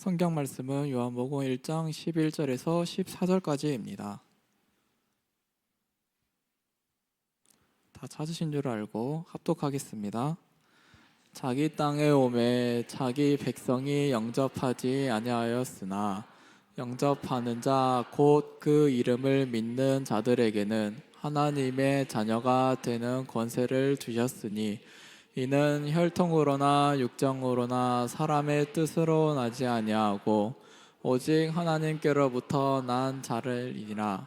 성경 말씀은 요한복음 1장 11절에서 14절까지입니다. 다 찾으신 줄 알고 합독하겠습니다. 자기 땅에 오매 자기 백성이 영접하지 아니하였으나 영접하는 자 곧 그 이름을 믿는 자들에게는 하나님의 자녀가 되는 권세를 주셨으니 이는 혈통으로나 육정으로나 사람의 뜻으로 나지 아니하고 오직 하나님께로부터 난 자를이니라.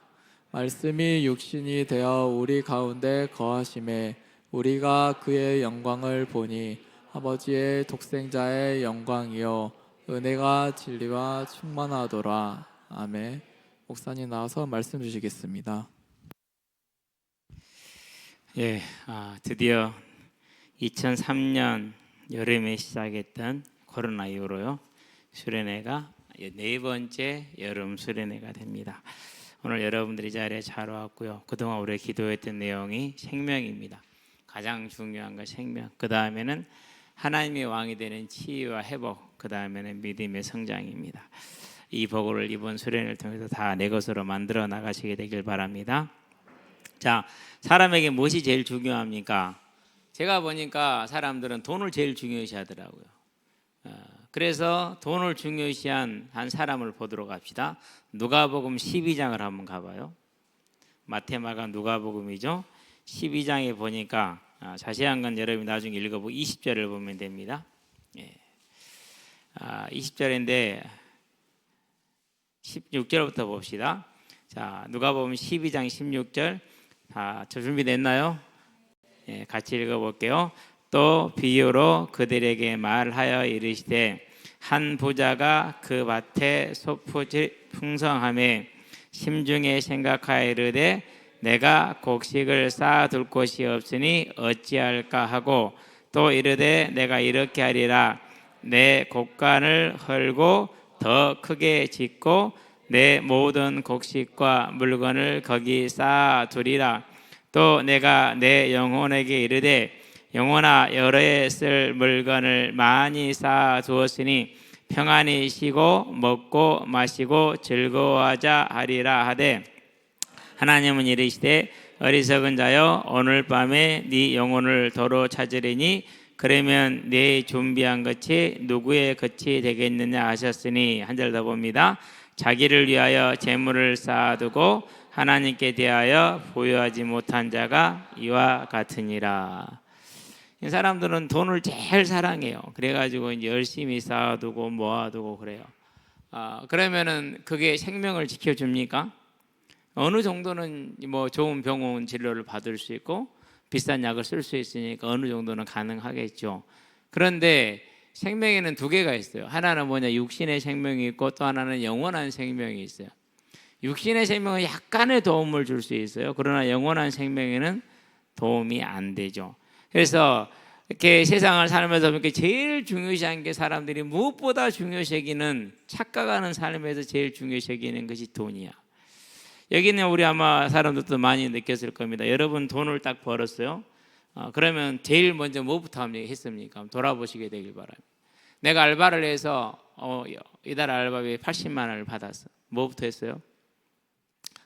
말씀이 육신이 되어 우리 가운데 거하심에 우리가 그의 영광을 보니 아버지의 독생자의 영광이요 은혜가 진리와 충만하더라. 아멘. 목사님 나와서 말씀 주시겠습니다. 드디어 2003년 여름에 시작했던 코로나 이후로요 수련회가 네 번째 여름 수련회가 됩니다. 오늘 여러분들이 자리에 잘 왔고요. 그동안 우리가 기도했던 내용이 생명입니다. 가장 중요한 건 생명. 그 다음에는 하나님의 왕이 되는 치유와 회복. 그 다음에는 믿음의 성장입니다. 이 복을 이번 수련회를 통해서 다 내 것으로 만들어 나가시게 되길 바랍니다. 자, 사람에게 무엇이 제일 중요합니까? 제가 보니까 사람들은 돈을 제일 중요시 하더라고요. 그래서 돈을 중요시한 한 사람을 보도록 합시다. 누가복음 12장을 한번 가봐요. 마태, 마가, 누가복음이죠. 12장에 보니까 자세한 건 여러분이 나중에 읽어보고 20절을 보면 됩니다. 20절인데 16절부터 봅시다. 자, 누가복음 12장 16절. 저 준비됐나요? 같이 읽어볼게요. 또 비유로 그들에게 말하여 이르시되 한 부자가 그 밭에 소풀이 풍성함에 심중에 생각하여 이르되 내가 곡식을 쌓아둘 곳이 없으니 어찌할까 하고 또 이르되 내가 이렇게 하리라 내 곡간을 헐고 더 크게 짓고 내 모든 곡식과 물건을 거기 쌓아두리라. 또 내가 내 영혼에게 이르되 영혼아 여러 해 쓸 물건을 많이 쌓아두었으니 평안히 쉬고 먹고 마시고 즐거워하자 하리라 하되 하나님은 이르시되 어리석은 자여 오늘 밤에 네 영혼을 도로 찾으리니 그러면 네 준비한 것이 누구의 것이 되겠느냐 하셨으니. 한 절 더 봅니다. 자기를 위하여 재물을 쌓아두고 하나님께 대하여 부여하지 못한 자가 이와 같으니라. 이 사람들은 돈을 제일 사랑해요. 그래가지고 이제 열심히 쌓아두고 모아두고 그래요. 그러면은 그게 생명을 지켜줍니까? 어느 정도는 뭐 좋은 병원 진료를 받을 수 있고 비싼 약을 쓸 수 있으니까 어느 정도는 가능하겠죠. 그런데 생명에는 두 개가 있어요. 하나는 뭐냐, 육신의 생명이 있고 또 하나는 영원한 생명이 있어요. 육신의 생명은 약간의 도움을 줄 수 있어요. 그러나 영원한 생명에는 도움이 안 되죠. 그래서 이렇게 세상을 살면서 이렇게 제일 중요시한 게 사람들이 무엇보다 중요시 여기는, 착각하는 삶에서 제일 중요시 여기는 것이 돈이야. 여기는 우리 아마 사람들도 많이 느꼈을 겁니다. 여러분 돈을 딱 벌었어요. 그러면 제일 먼저 뭐부터 했습니까? 돌아보시게 되길 바랍니다. 내가 알바를 해서 이달 알바비에 80만 원을 받았어. 뭐부터 했어요?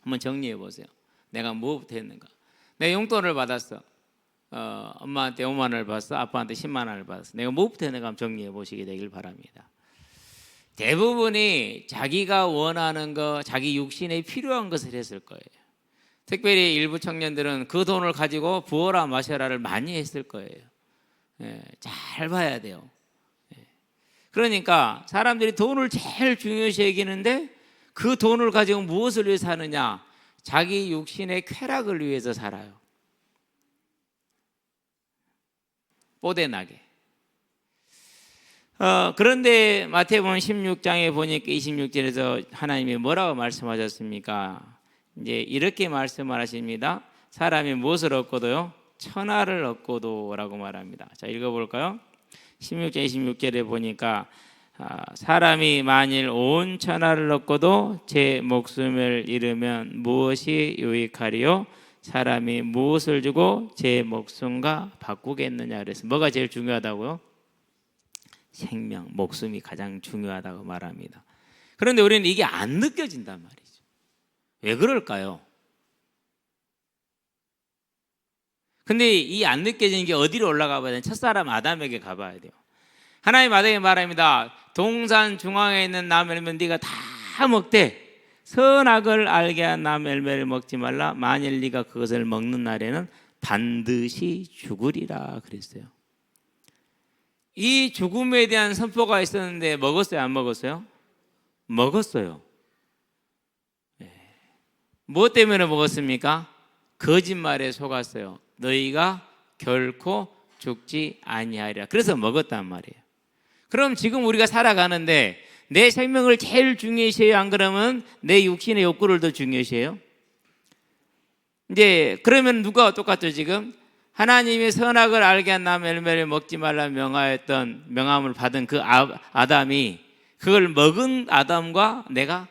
한번 정리해 보세요. 내가 뭐부터 했는가? 내가 용돈을 받았어. 엄마한테 5만 원을 받았어. 아빠한테 10만 원을 받았어. 내가 뭐부터 했는가 한번 정리해 보시게 되길 바랍니다. 대부분이 자기가 원하는 거, 자기 육신에 필요한 것을 했을 거예요. 특별히 일부 청년들은 그 돈을 가지고 부어라 마셔라를 많이 했을 거예요. 잘 봐야 돼요. 그러니까 사람들이 돈을 제일 중요시 여기는데 그 돈을 가지고 무엇을 위해서 사느냐? 자기 육신의 쾌락을 위해서 살아요. 뽀대나게. 그런데 마태복음 16장에 보니까 26절에서 하나님이 뭐라고 말씀하셨습니까? 이제 이렇게 말씀을 하십니다. 사람이 무엇을 얻고도요? 천하를 얻고도 라고 말합니다. 자, 읽어볼까요? 16장 26절에 보니까 사람이 만일 온 천하를 얻고도 제 목숨을 잃으면 무엇이 유익하리요? 사람이 무엇을 주고 제 목숨과 바꾸겠느냐. 그래서 뭐가 제일 중요하다고요? 생명, 목숨이 가장 중요하다고 말합니다. 그런데 우리는 이게 안 느껴진단 말이죠. 왜 그럴까요? 근데 이 안 느껴지는 게 어디로 올라가 봐야 되나? 첫사람 아담에게 가봐야 돼요. 하나님 아담에게 말합니다. 동산 중앙에 있는 나무 열매는 네가 다 먹되 선악을 알게 한 나무 열매를 먹지 말라. 만일 네가 그것을 먹는 날에는 반드시 죽으리라 그랬어요. 이 죽음에 대한 선포가 있었는데 먹었어요? 안 먹었어요? 먹었어요. 무엇 때문에 먹었습니까? 거짓말에 속았어요. 너희가 결코 죽지 아니하리라. 그래서 먹었단 말이에요. 그럼 지금 우리가 살아가는데 내 생명을 제일 중요시해요? 안 그러면 내 육신의 욕구를 더 중요시해요? 이제 그러면 누가 똑같죠? 지금 하나님이 선악을 알게 한 나무 열매를 먹지 말라 명하였던 명함을 받은 그 아담이 그걸 먹은 아담과 내가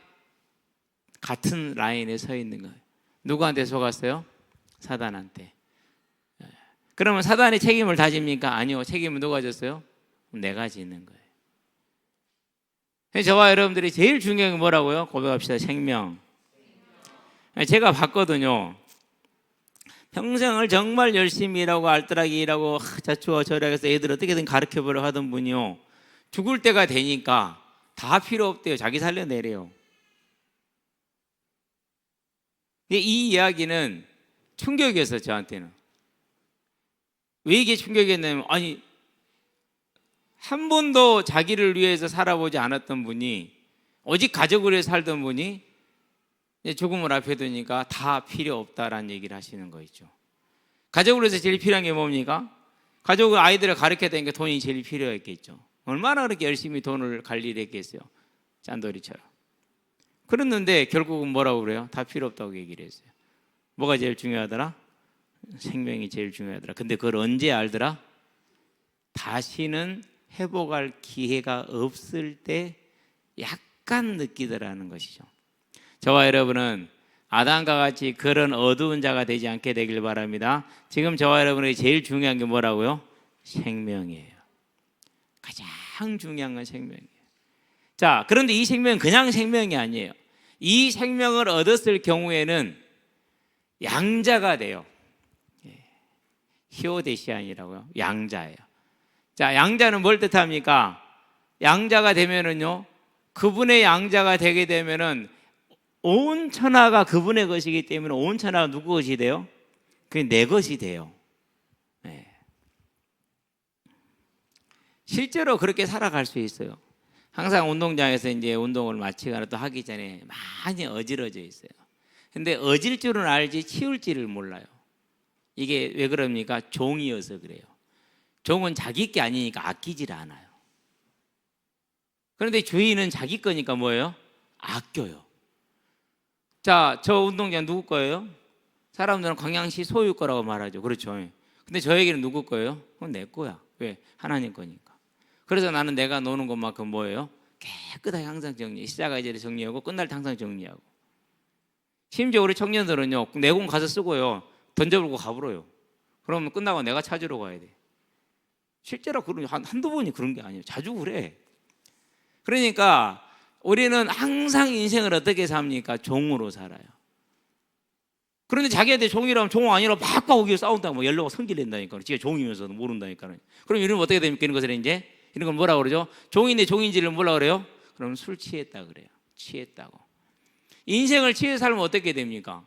같은 라인에 서 있는 거예요. 누구한테 속았어요? 사단한테. 그러면 사단이 책임을 다 집니까? 아니요. 책임은 누가 졌어요? 내가 지는 거예요. 저와 여러분들이 제일 중요한 게 뭐라고요? 고백합시다. 생명. 제가 봤거든요. 평생을 정말 열심히 일하고 알뜰하게 일하고 자초와 절약해서 애들 어떻게든 가르쳐보려 하던 분이요, 죽을 때가 되니까 다 필요 없대요. 자기 살려내래요. 이 이야기는 충격이었어요. 저한테는. 왜 이게 충격이었냐면, 아니 한 번도 자기를 위해서 살아보지 않았던 분이, 오직 가족을 위해 살던 분이 죽음을 앞에 두니까 다 필요 없다라는 얘기를 하시는 거 있죠. 가족을 위해서 제일 필요한 게 뭡니까? 가족은 아이들을 가르쳐야 되니까 돈이 제일 필요했겠죠. 얼마나 그렇게 열심히 돈을 관리를 했겠어요. 짠돌이처럼. 그랬는데 결국은 뭐라고 그래요? 다 필요 없다고 얘기를 했어요. 뭐가 제일 중요하더라? 생명이 제일 중요하더라. 근데 그걸 언제 알더라? 다시는 회복할 기회가 없을 때 약간 느끼더라는 것이죠. 저와 여러분은 아담과 같이 그런 어두운 자가 되지 않게 되길 바랍니다. 지금 저와 여러분에게 제일 중요한 게 뭐라고요? 생명이에요. 가장 중요한 건 생명이에요. 자, 그런데 이 생명은 그냥 생명이 아니에요. 이 생명을 얻었을 경우에는 양자가 돼요. 히오데시안이라고요. 양자예요. 자, 양자는 뭘 뜻합니까? 양자가 되면은요, 그분의 양자가 되게 되면은 온 천하가 그분의 것이기 때문에 온 천하가 누구 것이 돼요? 그게 내 것이 돼요. 네. 실제로 그렇게 살아갈 수 있어요. 항상 운동장에서 이제 운동을 마치거나 또 하기 전에 많이 어지러져 있어요. 근데 어질 줄은 알지 치울 줄을 몰라요. 이게 왜 그럽니까? 종이어서 그래요. 종은 자기 게 아니니까 아끼질 않아요. 그런데 주인은 자기 거니까 뭐예요? 아껴요. 자, 저 운동장 누구 거예요? 사람들은 광양시 소유 거라고 말하죠. 그렇죠. 근데 저에게는 누구 거예요? 그건 내 거야. 왜? 하나님 거니까. 그래서 나는 내가 노는 것만큼 뭐예요? 깨끗하게 항상 정리. 시작하기 전에 정리하고 끝날 때 항상 정리하고. 심지어 우리 청년들은요, 내 공 가서 쓰고요, 던져버리고 가버려요. 그러면 끝나고 내가 찾으러 가야 돼. 실제로 그런 한두 번이 그런 게 아니에요. 자주 그래. 그러니까 우리는 항상 인생을 어떻게 삽니까? 종으로 살아요. 그런데 자기한테 종이라면 종 아니라 막 오기로 싸운다고 뭐 연락을 성질낸다니까. 지가 종이면서도 모른다니까. 그럼 이러면 어떻게 됩니까? 이런 것을 이제 이런 걸 뭐라 그러죠? 종인데 종인지를 뭐라 그래요? 그럼 술 취했다 그래요. 취했다고. 인생을 취해서 살면 어떻게 됩니까?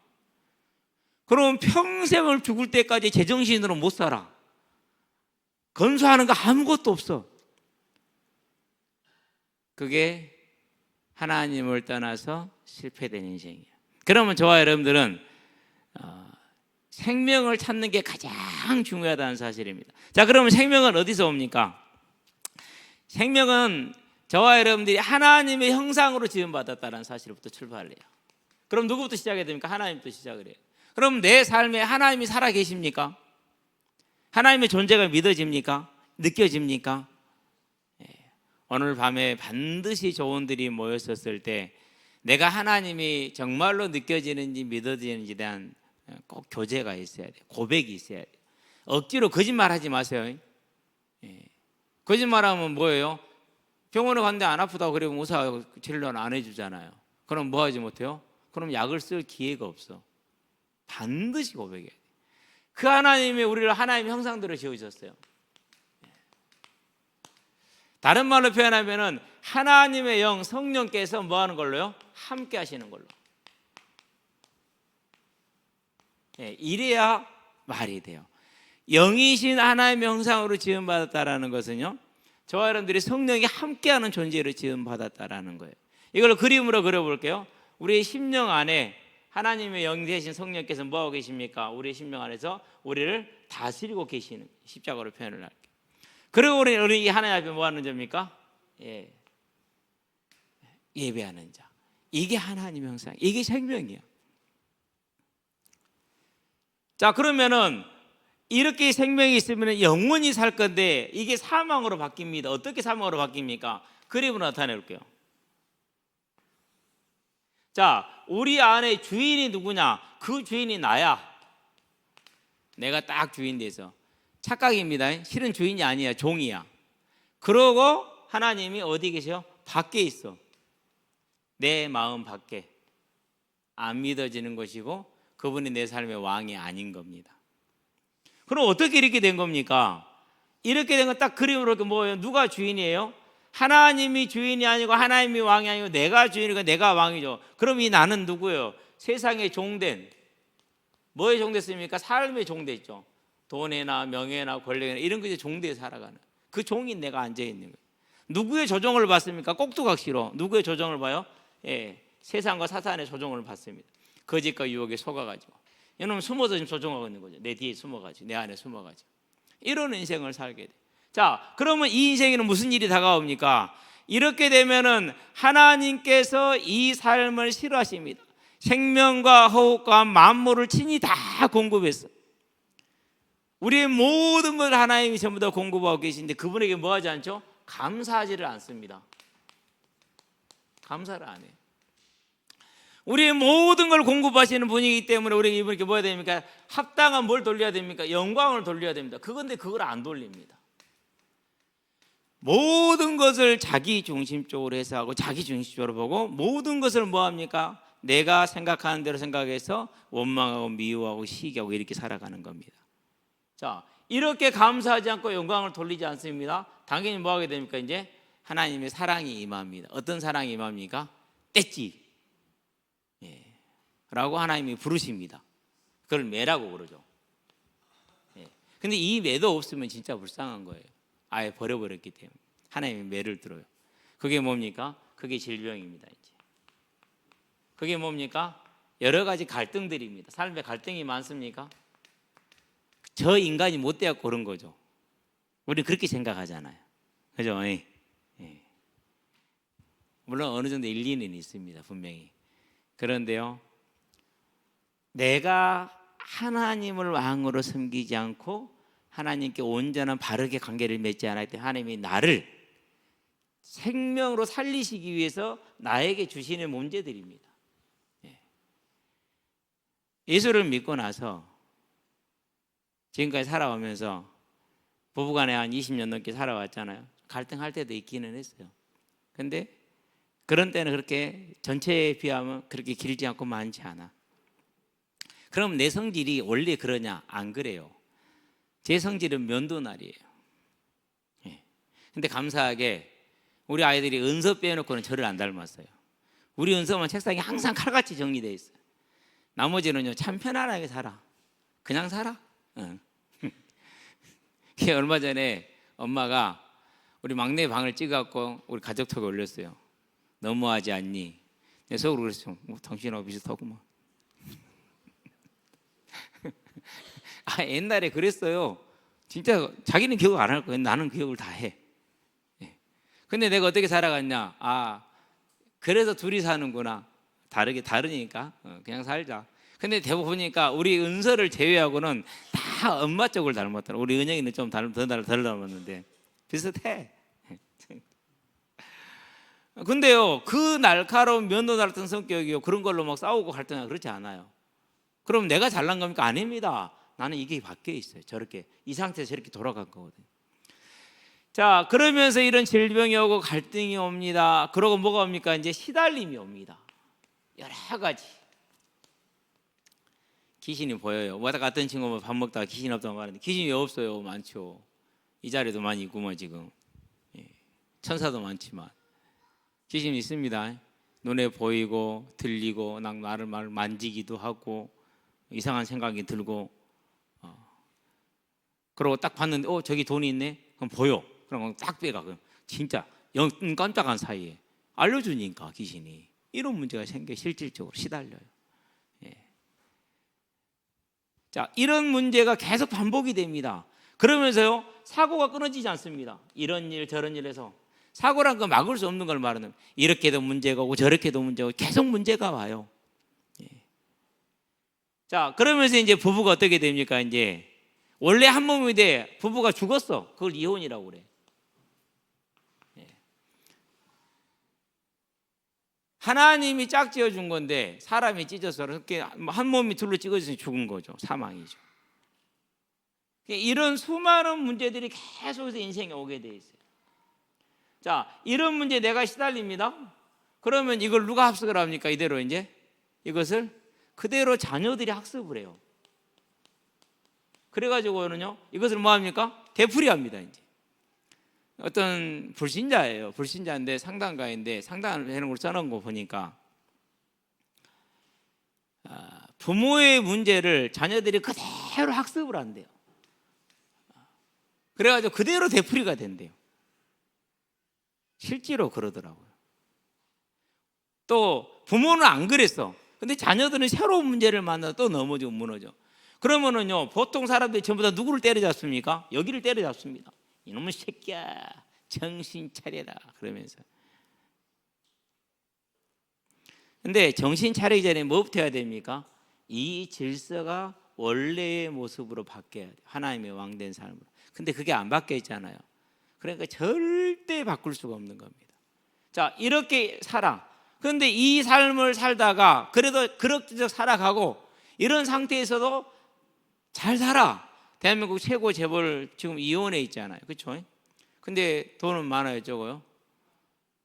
그럼 평생을 죽을 때까지 제정신으로 못 살아. 건수하는 거 아무것도 없어. 그게 하나님을 떠나서 실패된 인생이에요. 그러면 저와 여러분들은 생명을 찾는 게 가장 중요하다는 사실입니다. 자, 그러면 생명은 어디서 옵니까? 생명은 저와 여러분들이 하나님의 형상으로 지음받았다는 사실부터 출발을 해요. 그럼 누구부터 시작해야 됩니까? 하나님부터 시작을 해요. 그럼 내 삶에 하나님이 살아 계십니까? 하나님의 존재가 믿어집니까? 느껴집니까? 오늘 밤에 반드시 조언들이 모였었을 때 내가 하나님이 정말로 느껴지는지 믿어지는지에 대한 꼭 교제가 있어야 돼요. 고백이 있어야 돼요. 억지로 거짓말하지 마세요. 거짓말하면 뭐예요? 병원에 갔는데 안 아프다고 그러면 의사가 진료는 안 해주잖아요. 그럼 뭐 하지 못해요? 그럼 약을 쓸 기회가 없어. 반드시 고백해야 돼. 그 하나님이 우리를 하나님의 형상대로 지어주셨어요. 다른 말로 표현하면은 하나님의 영 성령께서 뭐 하는 걸로요? 함께 하시는 걸로. 이래야 말이 돼요. 영이신 하나님의 형상으로 지음받았다라는 것은요, 저와 여러분들이 성령이 함께하는 존재로 지음받았다라는 거예요. 이걸 그림으로 그려볼게요. 우리의 심령 안에 하나님의 영 되신 성령께서 뭐하고 계십니까? 우리의 심령 안에서 우리를 다스리고 계시는, 십자가로 표현을 할게요. 그리고 우리 하나님 앞에 뭐 하는 자입니까? 예배하는 자. 이게 하나님의 형상, 이게 생명이야. 자, 그러면은 이렇게 생명이 있으면 영원히 살 건데 이게 사망으로 바뀝니다. 어떻게 사망으로 바뀝니까? 그림으로 나타내 볼게요. 자, 우리 안에 주인이 누구냐? 그 주인이 나야. 내가 딱 주인 돼서. 착각입니다. 실은 주인이 아니야, 종이야. 그러고 하나님이 어디 계셔? 밖에 있어. 내 마음 밖에. 안 믿어지는 것이고 그분이 내 삶의 왕이 아닌 겁니다. 그럼 어떻게 이렇게 된 겁니까? 이렇게 된 건 딱 그림으로 뭐예요? 누가 주인이에요? 하나님이 주인이 아니고 하나님이 왕이 아니고 내가 주인이고 내가 왕이죠. 그럼 이 나는 누구예요? 세상의 종된, 뭐에 종됐습니까? 삶의 종됐죠. 돈에나 명예나 권력이나 이런 것에 종대에 살아가는 그 종이 내가 앉아있는 거예요. 누구의 조종을 받습니까? 꼭두각시로 누구의 조종을 봐요? 세상과 사탄의 조종을 받습니다. 거짓과 유혹에 속아가지고 이놈은 숨어서 지금 조종하고 있는 거죠. 내 뒤에 숨어가지고 내 안에 숨어가지고 이런 인생을 살게 돼. 자, 그러면 이 인생에는 무슨 일이 다가옵니까? 이렇게 되면은 하나님께서 이 삶을 싫어하십니다. 생명과 호흡과 만물을 친히 다 공급했어. 우리의 모든 걸 하나님이 전부 다 공급하고 계신데 그분에게 뭐 하지 않죠? 감사하지를 않습니다. 감사를 안 해요. 우리의 모든 걸 공급하시는 분이기 때문에 우리가 이분께 뭐 해야 됩니까? 합당한 뭘 돌려야 됩니까? 영광을 돌려야 됩니다. 그건데 그걸 안 돌립니다. 모든 것을 자기 중심적으로 해석하고 자기 중심적으로 보고 모든 것을 뭐 합니까? 내가 생각하는 대로 생각해서 원망하고 미워하고 시기하고 이렇게 살아가는 겁니다. 자, 이렇게 감사하지 않고 영광을 돌리지 않습니다. 당연히 뭐 하게 됩니까? 이제 하나님의 사랑이 임합니다. 어떤 사랑이 임합니까? 떼찌 라고 하나님이 부르십니다. 그걸 매라고 그러죠. 근데 이 매도 없으면 진짜 불쌍한 거예요. 아예 버려버렸기 때문에 하나님이 매를 들어요. 그게 뭡니까? 그게 질병입니다. 이제 그게 뭡니까? 여러 가지 갈등들입니다. 삶에 갈등이 많습니까? 저 인간이 못 되었고 그런 거죠. 우리 그렇게 생각하잖아요. 그죠? 물론 어느 정도 일리는 있습니다. 분명히. 그런데요, 내가 하나님을 왕으로 섬기지 않고 하나님께 온전한 바르게 관계를 맺지 않을 때 하나님이 나를 생명으로 살리시기 위해서 나에게 주시는 문제들입니다. 예수를 믿고 나서 지금까지 살아오면서 부부간에 한 20년 넘게 살아왔잖아요. 갈등할 때도 있기는 했어요. 근데 그런 때는 그렇게 전체에 비하면 그렇게 길지 않고 많지 않아. 그럼 내 성질이 원래 그러냐? 안 그래요. 제 성질은 면도날이에요. 근데 감사하게 우리 아이들이 은서 빼놓고는 저를 안 닮았어요. 우리 은서만 책상에 항상 칼같이 정리되어 있어요. 나머지는요, 참 편안하게 살아. 그냥 살아. 응. 얼마 전에 엄마가 우리 막내 방을 찍어갖고 우리 가족톡에 올렸어요. 너무하지 않니? 내 속으로 그랬죠. 당신하고 비슷하구만. 옛날에 그랬어요. 진짜 자기는 기억 안 할 거예요. 나는 기억을 다 해. 근데 내가 어떻게 살아갔냐? 그래서 둘이 사는구나. 다르니까 그냥 살자. 근데 대부분 보니까 우리 은서를 제외하고는 다 엄마 쪽을 닮았더라. 우리 은영이는 좀 덜 닮았는데 비슷해. 근데요, 그 날카로운 면도 같은 성격이요, 그런 걸로 막 싸우고 갈등하고 그렇지 않아요. 그럼 내가 잘난 겁니까? 아닙니다. 나는 이게 바뀌어 있어요. 저렇게 이 상태에서 저렇게 돌아간 거거든요. 자, 그러면서 이런 질병이 오고 갈등이 옵니다. 그러고 뭐가 옵니까? 이제 시달림이 옵니다. 여러 가지. 귀신이 보여요. 왔다 갔던 친구가 밥 먹다가 귀신 없다고 말하는데 귀신이 왜 없어요? 많죠. 이 자리도 많이 있구만 지금. 천사도 많지만 귀신이 있습니다. 눈에 보이고 들리고 나를 만지기도 하고 이상한 생각이 들고 그러고 딱 봤는데 저기 돈이 있네? 그럼 보여. 그럼 딱 빼가. 그럼 진짜 깜짝한 사이에 알려주니까 귀신이 이런 문제가 생겨 실질적으로 시달려요. 자, 이런 문제가 계속 반복이 됩니다. 그러면서요 사고가 끊어지지 않습니다. 이런 일 저런 일에서 사고란 거 막을 수 없는 걸 말하는 이렇게도 문제가 오고 저렇게도 문제가 오고 계속 문제가 와요. 자, 그러면서 이제 부부가 어떻게 됩니까? 이제 원래 한 몸인데 부부가 죽었어. 그걸 이혼이라고 그래. 하나님이 짝지어 준 건데 사람이 찢어서 이렇게 한 몸이 둘로 찢어져서 죽은 거죠. 사망이죠. 이런 수많은 문제들이 계속해서 인생에 오게 돼 있어요. 자, 이런 문제 내가 시달립니다. 그러면 이걸 누가 학습을 합니까? 이대로 이제 이것을 그대로 자녀들이 학습을 해요. 그래가지고는요 이것을 뭐 합니까? 되풀이합니다. 이제 어떤 불신자예요. 불신자인데 상담가인데 상담을 해놓은 걸 써놓은 거 보니까 부모의 문제를 자녀들이 그대로 학습을 한대요. 그래가지고 그대로 되풀이가 된대요. 실제로 그러더라고요. 또 부모는 안 그랬어. 근데 자녀들은 새로운 문제를 만나 또 넘어지고 무너져. 그러면은요 보통 사람들이 전부 다 누구를 때려잡습니까? 여기를 때려잡습니다. 이놈의 새끼야 정신 차려라 그러면서. 근데 정신 차리기 전에 뭐부터 해야 됩니까? 이 질서가 원래의 모습으로 바뀌어야 돼요. 하나님의 왕된 삶으로. 근데 그게 안 바뀌어 있잖아요. 그러니까 절대 바꿀 수가 없는 겁니다. 자, 이렇게 살아. 그런데 이 삶을 살다가 그래도 그럭저럭 살아가고 이런 상태에서도 잘 살아. 대한민국 최고 재벌 지금 이혼해 있잖아요. 그렇죠? 근데 돈은 많아요, 적어요?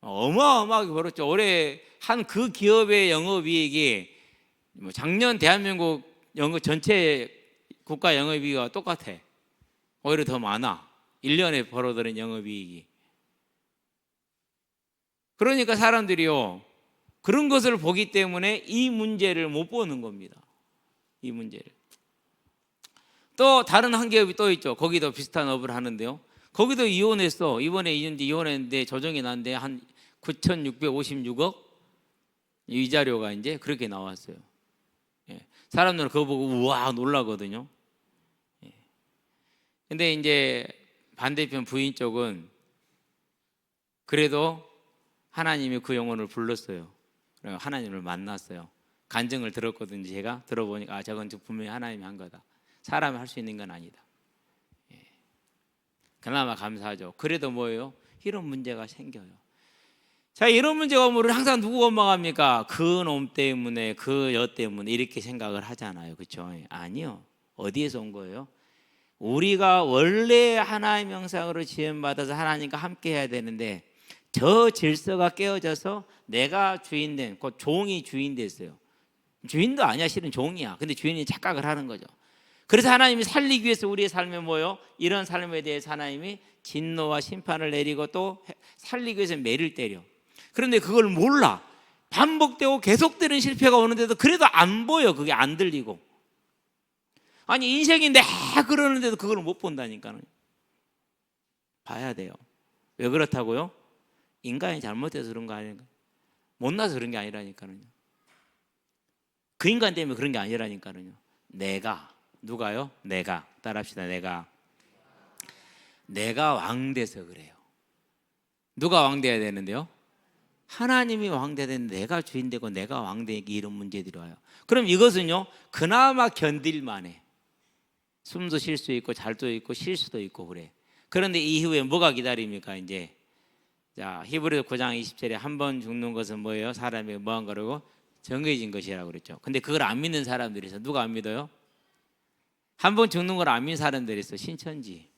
어마어마하게 벌었죠. 올해 한 그 기업의 영업이익이 작년 대한민국 전체 국가 영업이익과 똑같아. 오히려 더 많아. 1년에 벌어들인 영업이익이. 그러니까 사람들이요 그런 것을 보기 때문에 이 문제를 못 보는 겁니다. 이 문제를. 또 다른 한 기업이 또 있죠. 거기도 비슷한 업을 하는데요. 거기도 이혼했어. 이번에 이혼했는데 조정이 났는데 한 9,656억 위자료가 이제 그렇게 나왔어요. 사람들은 그거 보고 우와 놀라거든요. 근데 이제 반대편 부인 쪽은 그래도 하나님이 그 영혼을 불렀어요. 하나님을 만났어요. 간증을 들었거든요. 제가 들어보니까 저건 분명히 하나님이 한 거다. 사람이 할 수 있는 건 아니다. 그나마 감사하죠. 그래도 뭐예요? 이런 문제가 생겨요. 자, 이런 문제가 오면 우리는 항상 누구 원망합니까? 그 놈 때문에, 그 여 때문에 이렇게 생각을 하잖아요. 그렇죠? 아니요. 어디에서 온 거예요? 우리가 원래 하나님의 형상으로 지음받아서 하나님과 함께 해야 되는데 저 질서가 깨어져서 내가 주인된, 곧 종이 주인 됐어요. 주인도 아니야. 실은 종이야. 근데 주인이 착각을 하는 거죠. 그래서 하나님이 살리기 위해서 우리의 삶에 뭐요? 이런 삶에 대해서 하나님이 진노와 심판을 내리고 또 살리기 위해서 매를 때려. 그런데 그걸 몰라. 반복되고 계속되는 실패가 오는데도 그래도 안 보여. 그게 안 들리고. 아니 인생인데 그러는데도 그걸 못 본다니까요. 봐야 돼요. 왜 그렇다고요? 인간이 잘못해서 그런 거 아닌가? 못나서 그런 게 아니라니까요. 그 인간 때문에 그런 게 아니라니까요. 내가 누가요? 내가 따라합시다. 내가 왕 돼서 그래요. 누가 왕 돼야 되는데요? 하나님이 왕 돼야 되는데 내가 주인 되고 내가 왕 되기 이런 문제들이 와요. 그럼 이것은요 그나마 견딜만해. 숨도 쉴 수 있고 잘도 있고 쉴 수도 있고 그래. 그런데 이후에 뭐가 기다립니까? 이제 자 히브리서 9장 20절에 한 번 죽는 것은 뭐예요? 사람이 뭐한 거라고? 정해진 것이라고 그랬죠. 근데 그걸 안 믿는 사람들이 있어. 누가 안 믿어요? 한 번 죽는 걸 안 믿는 사람들이 있어. 신천지.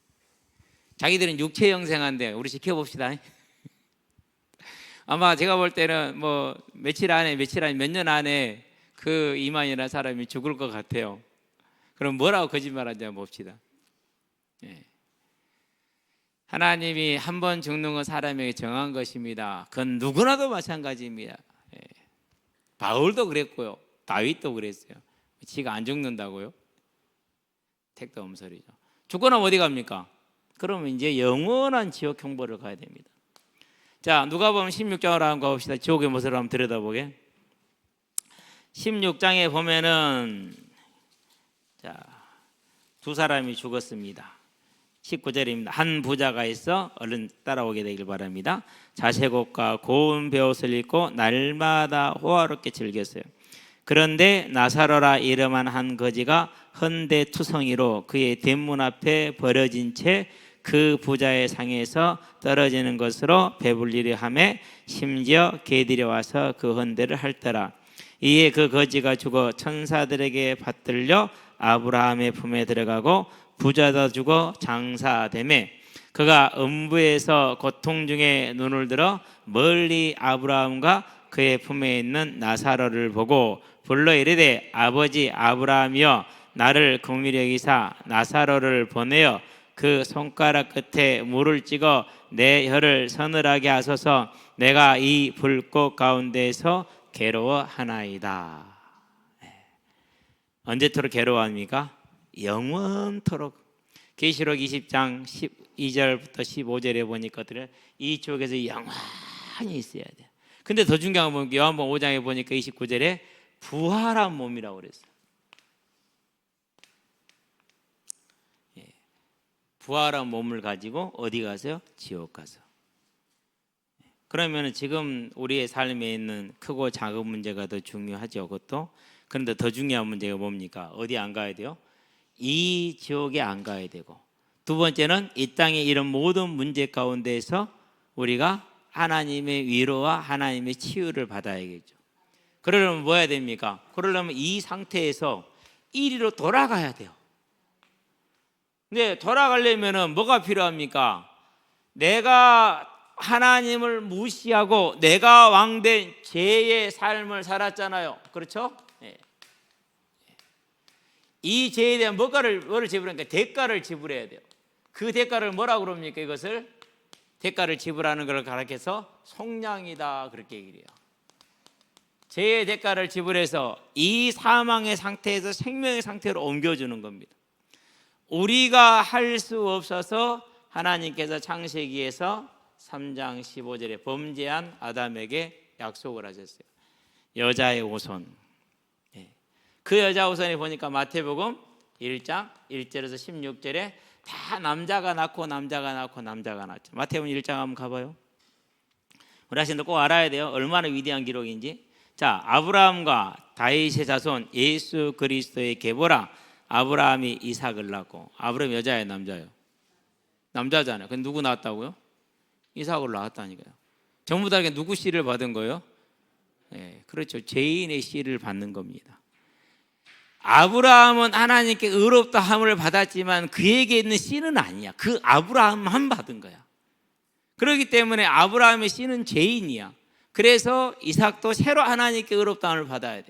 자기들은 육체 영생한데 우리 지켜봅시다. 아마 제가 볼 때는 뭐 며칠 안에 몇 년 안에 그 이만이라는 사람이 죽을 것 같아요. 그럼 뭐라고 거짓말하는지 한번 봅시다. 예. 하나님이 한 번 죽는 건 사람에게 정한 것입니다. 그건 누구나도 마찬가지입니다. 예. 바울도 그랬고요. 다윗도 그랬어요. 지가 안 죽는다고요? 택도 엄설이죠. 죽고 나면 어디 갑니까? 그러면 이제 영원한 지옥 형벌을 가야 됩니다. 자, 누가복음 16장으로 한번 가봅시다. 지옥의 모습을 한번 들여다보게. 16장에 보면은 자, 두 사람이 죽었습니다. 19절입니다. 한 부자가 있어, 얼른 따라오게 되길 바랍니다. 자색옷과 고운 베옷을 입고 날마다 호화롭게 즐겼어요. 그런데 나사로라 이름한 한 거지가 헌데투성이로 그의 대문 앞에 버려진 채 그 부자의 상에서 떨어지는 것으로 배불리려 하매 심지어 개들이 와서 그 헌데를 핥더라. 이에 그 거지가 죽어 천사들에게 받들려 아브라함의 품에 들어가고 부자도 죽어 장사되매 그가 음부에서 고통 중에 눈을 들어 멀리 아브라함과 그의 품에 있는 나사로를 보고 불러 이르되 아버지 아브라함이여 나를 긍휼히 여기사 나사로를 보내어 그 손가락 끝에 물을 찍어 내 혀를 서늘하게 하소서 내가 이 불꽃 가운데에서 괴로워하나이다. 언제토록 괴로워합니까? 영원토록. 계시록 20장 12절부터 15절에 보니까 이 지옥에서 영원히 있어야 돼. 근데 더 중요한 건 요한복음 5장에 보니까 29절에 부활한 몸이라고 그랬어요. 부활한 몸을 가지고 어디 가세요? 지옥 가서. 그러면 지금 우리의 삶에 있는 크고 작은 문제가 더 중요하죠. 그것도. 그런데 더 중요한 문제가 뭡니까? 어디 안 가야 돼요? 이 지옥에 안 가야 되고, 두 번째는 이 땅에 이런 모든 문제 가운데에서 우리가 하나님의 위로와 하나님의 치유를 받아야겠죠. 그러려면 뭐 해야 됩니까? 그러려면 이 상태에서 이리로 돌아가야 돼요. 근데 돌아가려면 뭐가 필요합니까? 내가 하나님을 무시하고 내가 왕된 죄의 삶을 살았잖아요. 그렇죠? 네. 이 죄에 대한 뭐를 지불하니까 대가를 지불해야 돼요. 그 대가를 뭐라고 그럽니까? 이것을 대가를 지불하는 걸 가르쳐서 속량이다 그렇게 얘기를 해요. 죄의 대가를 지불해서 이 사망의 상태에서 생명의 상태로 옮겨주는 겁니다. 우리가 할 수 없어서 하나님께서 창세기에서 3장 15절에 범죄한 아담에게 약속을 하셨어요. 여자의 후손. 그 여자 후손에 보니까 마태복음 1장 1절에서 16절에 다 남자가 낳고 남자가 낳죠. 마태복음 1장 한번 가봐요. 우리 하신들 꼭 알아야 돼요. 얼마나 위대한 기록인지. 자, 아브라함과 다윗의 자손 예수 그리스도의 계보라. 아브라함이 이삭을 낳고, 아브라함 여자예요, 남자예요? 남자잖아요. 근데 누구 낳았다고요? 이삭을 낳았다니까요. 전부 다 누구 씨를 받은 거예요? 네, 그렇죠. 죄인의 씨를 받는 겁니다. 아브라함은 하나님께 의롭다 함을 받았지만 그에게 있는 씨는 아니야. 그 아브라함만 받은 거야. 그렇기 때문에 아브라함의 씨는 죄인이야. 그래서 이삭도 새로 하나님께 의롭다 함을 받아야 돼.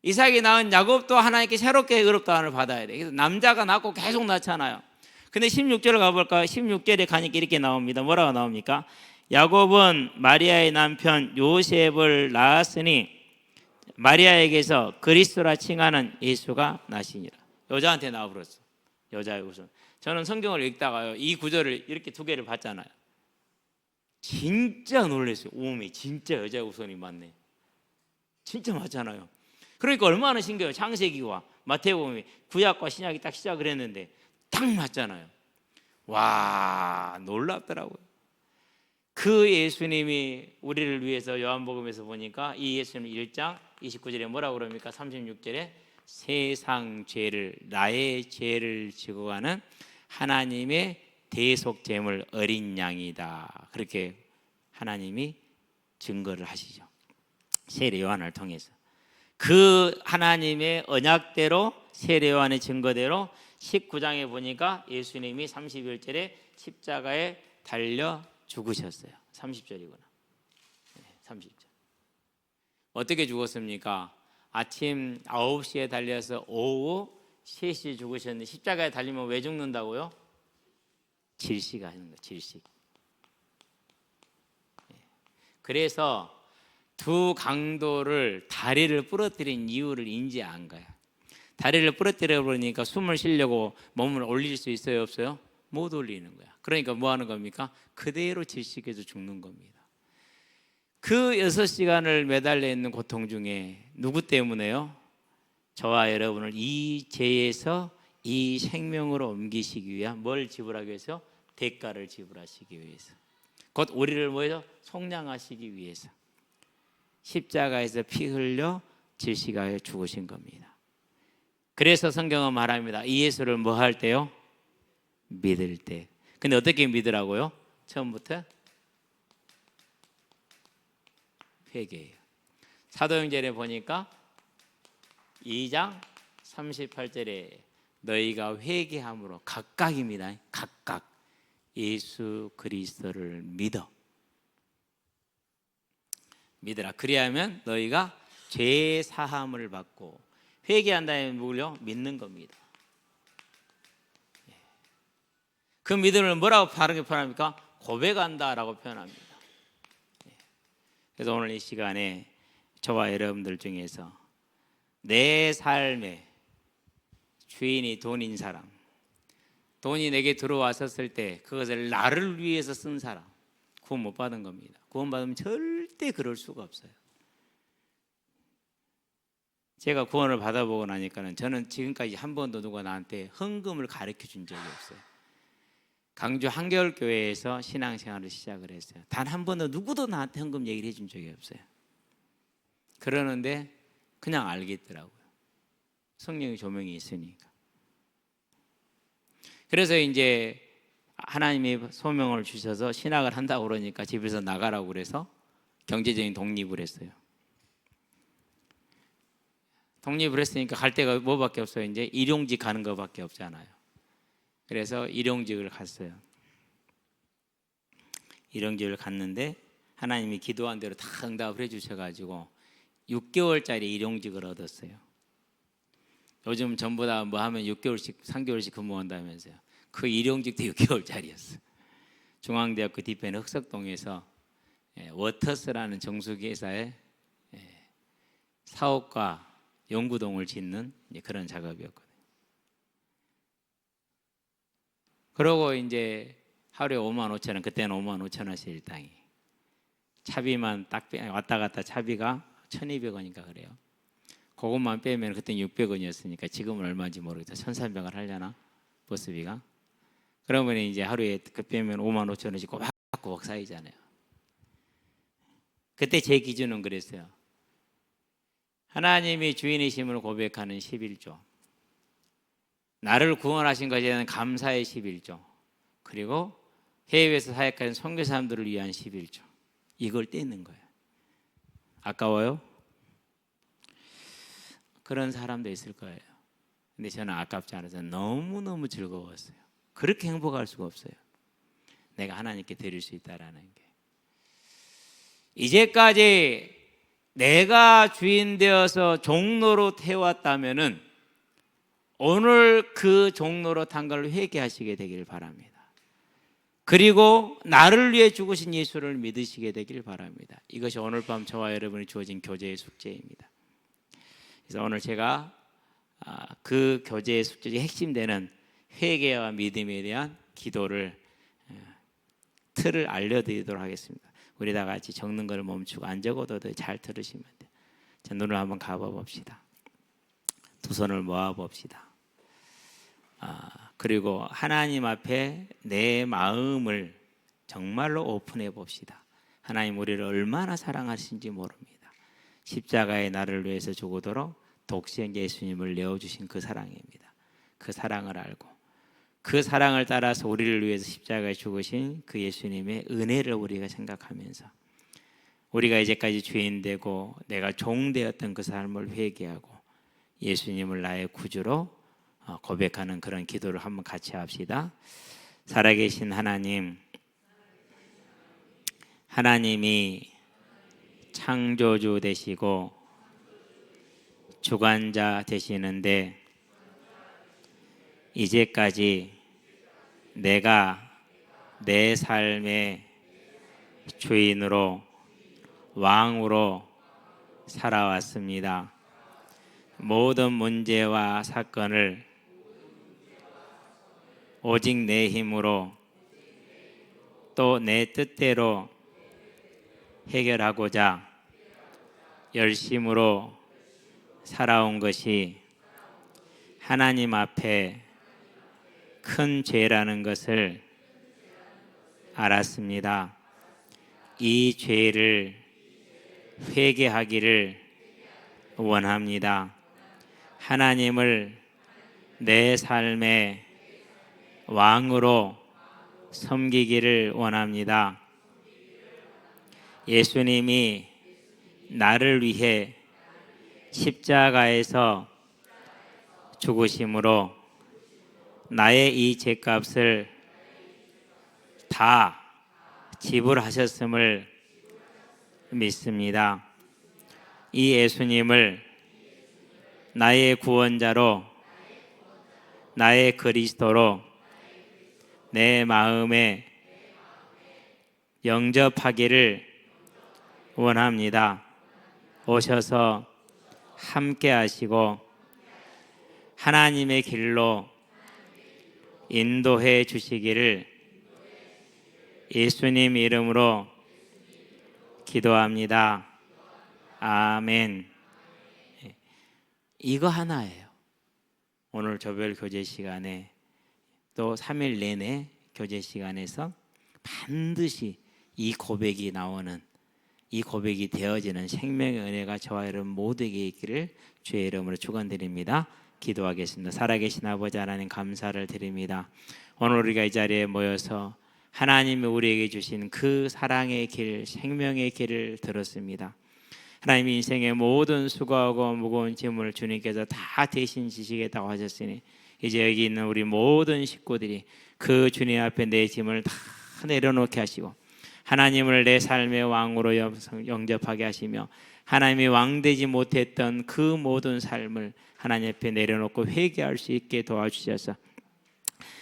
이삭이 낳은 야곱도 하나님께 새롭게 의롭다 함을 받아야 돼. 그래서 남자가 낳고 계속 낳잖아요. 근데 16절을 가볼까요? 16절에 가니까 이렇게 나옵니다. 뭐라고 나옵니까? 야곱은 마리아의 남편 요셉을 낳았으니 마리아에게서 그리스도라 칭하는 예수가 나시니라. 여자한테 나와버렸어. 여자의 우선. 저는 성경을 읽다가요, 이 구절을 이렇게 두 개를 봤잖아요. 진짜 놀랐어요. 오메, 진짜 여자의 우선이 맞네. 진짜 맞잖아요. 그러니까 얼마나 신기해요. 창세기와 마태복음이 구약과 신약이 딱 시작을 했는데 딱 맞잖아요. 와, 놀랍더라고요. 그 예수님이 우리를 위해서 요한복음에서 보니까 이 예수님 1장 29절에 뭐라고 그럽니까? 36절에 세상 죄를, 나의 죄를 지고 가는 하나님의 대속제물 어린 양이다. 그렇게 하나님이 증거를 하시죠. 세례 요한을 통해서. 그 하나님의 언약대로 세례요한의 증거대로 19장에 보니까 예수님이 31절에 십자가에 달려 죽으셨어요. 30절이구나. 30절. 어떻게 죽었습니까? 아침 9시에 달려서 오후 3시에 죽으셨는데 십자가에 달리면 왜 죽는다고요? 질식이 하는 거예요. 질식. 그래서 두 강도를 다리를 부러뜨린 이유를 인지한 거야. 다리를 부러뜨려 버리니까 숨을 쉬려고 몸을 올릴 수 있어요, 없어요? 못 올리는 거야. 그러니까 뭐 하는 겁니까? 그대로 질식해서 죽는 겁니다. 그 6시간을 매달려 있는 고통 중에 누구 때문에요? 저와 여러분을 이 죄에서 이 생명으로 옮기시기 위한 뭘 지불하기 위해서? 대가를 지불하시기 위해서. 곧 우리를 뭐예요? 속량하시기 위해서 십자가에서 피 흘려 질식하여 죽으신 겁니다. 그래서 성경은 말합니다. 이 예수를 뭐 할 때요? 믿을 때. 근데 어떻게 믿으라고요? 처음부터 회개해요. 사도행전에 보니까 2장 38절에 너희가 회개함으로 각각입니다. 각각 예수 그리스도를 믿으라. 그리하면 너희가 죄 사함을 받고 회개한다면 뭐요? 믿는 겁니다. 그 믿음을 뭐라고 바르게 표현합니까? 고백한다라고 표현합니다. 그래서 오늘 이 시간에 저와 여러분들 중에서 내 삶의 주인이 돈인 사람, 돈이 내게 들어왔었을 때 그것을 나를 위해서 쓴 사람, 구원 못 받은 겁니다. 구원 받으면 절대 그럴 수가 없어요. 제가 구원을 받아보고 나니까는 저는 지금까지 한 번도 누가 나한테 헌금을 가르쳐 준 적이 없어요. 강주 한겨울교회에서 신앙생활을 시작을 했어요. 단 한 번도 누구도 나한테 헌금 얘기를 해준 적이 없어요. 그러는데 그냥 알겠더라고요. 성령의 조명이 있으니까. 그래서 이제 하나님이 소명을 주셔서 신학을 한다고 그러니까 집에서 나가라고 그래서 경제적인 독립을 했어요. 독립을 했으니까 갈 데가 뭐밖에 없어요. 이제 일용직 가는 것밖에 없잖아요. 그래서 일용직을 갔어요. 일용직을 갔는데 하나님이 기도한 대로 다 응답을 해주셔가지고 6개월짜리 일용직을 얻었어요. 요즘 전부 다 뭐 하면 6개월씩 3개월씩 근무한다면서요. 그 일용직도 6개월짜리였어요. 중앙대학교 뒤편의 흑석동에서 워터스라는 정수기 회사에 사업과 연구동을 짓는 그런 작업이었거든요. 그러고 이제 하루에 55,000원, 그때는 55,000원씩 일당이. 차비만 딱 왔다 갔다 차비가 1,200원인가 그래요. 그것만 빼면 그때 600원이었으니까 지금은 얼마인지 모르겠다. 1,300원 하려나? 버스비가. 그러면 이제 하루에 그 빼면 55,000원씩 꼬박꼬박 쌓이잖아요. 그때 제 기준은 그랬어요. 하나님이 주인이심을 고백하는 11조, 나를 구원하신 것에 대한 감사의 11조, 그리고 해외에서 사역하는 선교사님들을 위한 11조, 이걸 떼는 거예요. 아까워요? 그런 사람도 있을 거예요. 근데 저는 아깝지 않아서 너무너무 즐거웠어요. 그렇게 행복할 수가 없어요. 내가 하나님께 드릴 수 있다라는 게. 이제까지 내가 주인 되어서 종로로 태웠다면은 오늘 그 종로로 탄 걸 회개하시게 되기를 바랍니다. 그리고 나를 위해 죽으신 예수를 믿으시게 되기를 바랍니다. 이것이 오늘 밤 저와 여러분이 주어진 교제의 숙제입니다. 그래서 오늘 제가 그 교제의 숙제의 핵심되는 회개와 믿음에 대한 기도를 틀을 알려드리도록 하겠습니다. 우리 다 같이 적는 걸 멈추고 안 적어도 잘 들으시면 돼요. 자, 눈을 한번 감아 봅시다. 두 손을 모아 봅시다. 그리고 하나님 앞에 내 마음을 정말로 오픈해 봅시다. 하나님 우리를 얼마나 사랑하신지 모릅니다. 십자가에 나를 위해서 죽으도록 독생 예수님을 내어주신 그 사랑입니다. 그 사랑을 알고 그 사랑을 따라서 우리를 위해서 십자가에 죽으신 그 예수님의 은혜를 우리가 생각하면서 우리가 이제까지 죄인 되고 내가 종 되었던 그 삶을 회개하고 예수님을 나의 구주로 고백하는 그런 기도를 한번 같이 합시다. 살아계신 하나님, 하나님이 창조주 되시고 주관자 되시는데 이제까지 내가 내 삶의 주인으로 왕으로 살아왔습니다. 모든 문제와 사건을 오직 내 힘으로 또 내 뜻대로 해결하고자 열심으로 살아온 것이 하나님 앞에 큰 죄라는 것을 알았습니다. 이 죄를 회개하기를 원합니다. 하나님을 내 삶의 왕으로 섬기기를 원합니다. 예수님이 나를 위해 십자가에서 죽으심으로 나의 이 죄값을 다 지불하셨음을 믿습니다. 이 예수님을 나의 구원자로, 나의 그리스도로 내 마음에 영접하기를 원합니다. 오셔서 함께 하시고 하나님의 길로 인도해 주시기를 예수님 이름으로 기도합니다. 아멘. 이거 하나예요. 오늘 조별 교제 시간에 또 3일 내내 교제 시간에서 반드시 이 고백이 나오는, 이 고백이 되어지는 생명의 은혜가 저와 여러분 모두에게 있기를 주의 이름으로 축원드립니다. 기도하겠습니다. 살아계신 아버지 하나님 감사를 드립니다. 오늘 우리가 이 자리에 모여서 하나님이 우리에게 주신 그 사랑의 길, 생명의 길을 들었습니다. 하나님 인생의 모든 수고하고 무거운 짐을 주님께서 다 대신 지시겠다고 하셨으니 이제 여기 있는 우리 모든 식구들이 그 주님 앞에 내 짐을 다 내려놓게 하시고 하나님을 내 삶의 왕으로 영접하게 하시며 하나님이 왕되지 못했던 그 모든 삶을 하나님 앞에 내려놓고 회개할 수 있게 도와주셔서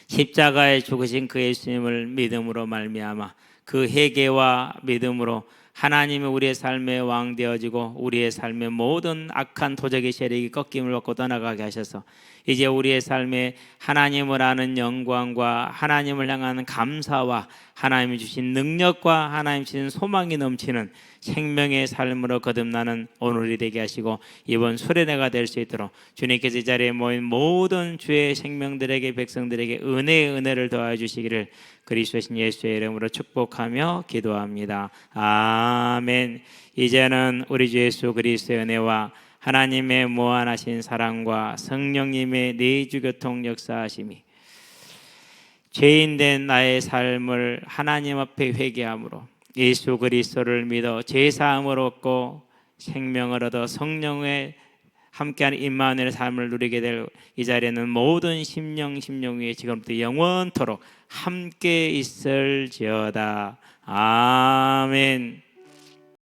십자가에 죽으신 그 예수님을 믿음으로 말미암아 그 회개와 믿음으로 하나님이 우리의 삶의 왕 되어지고 우리의 삶의 모든 악한 도적의 세력이 꺾임을 받고 떠나가게 하셔서 이제 우리의 삶에 하나님을 아는 영광과 하나님을 향하는 감사와 하나님이 주신 능력과 하나님 주신 소망이 넘치는 생명의 삶으로 거듭나는 오늘이 되게 하시고 이번 수련회가 될 수 있도록 주님께서 이 자리에 모인 모든 주의 생명들에게 백성들에게 은혜의 은혜를 더하여 주시기를 그리스도신 예수의 이름으로 축복하며 기도합니다. 아멘. 이제는 우리 주 예수 그리스도의 은혜와 하나님의 무한하신 사랑과 성령님의 내주교통 역사하심이 죄인된 나의 삶을 하나님 앞에 회개함으로 예수 그리스도를 믿어 죄사함을 얻고 생명을 얻어 성령의 함께하는 임마누엘의 삶을 누리게 될 이 자리에는 모든 심령 위에 지금부터 영원토록 함께 있을지어다. 아멘.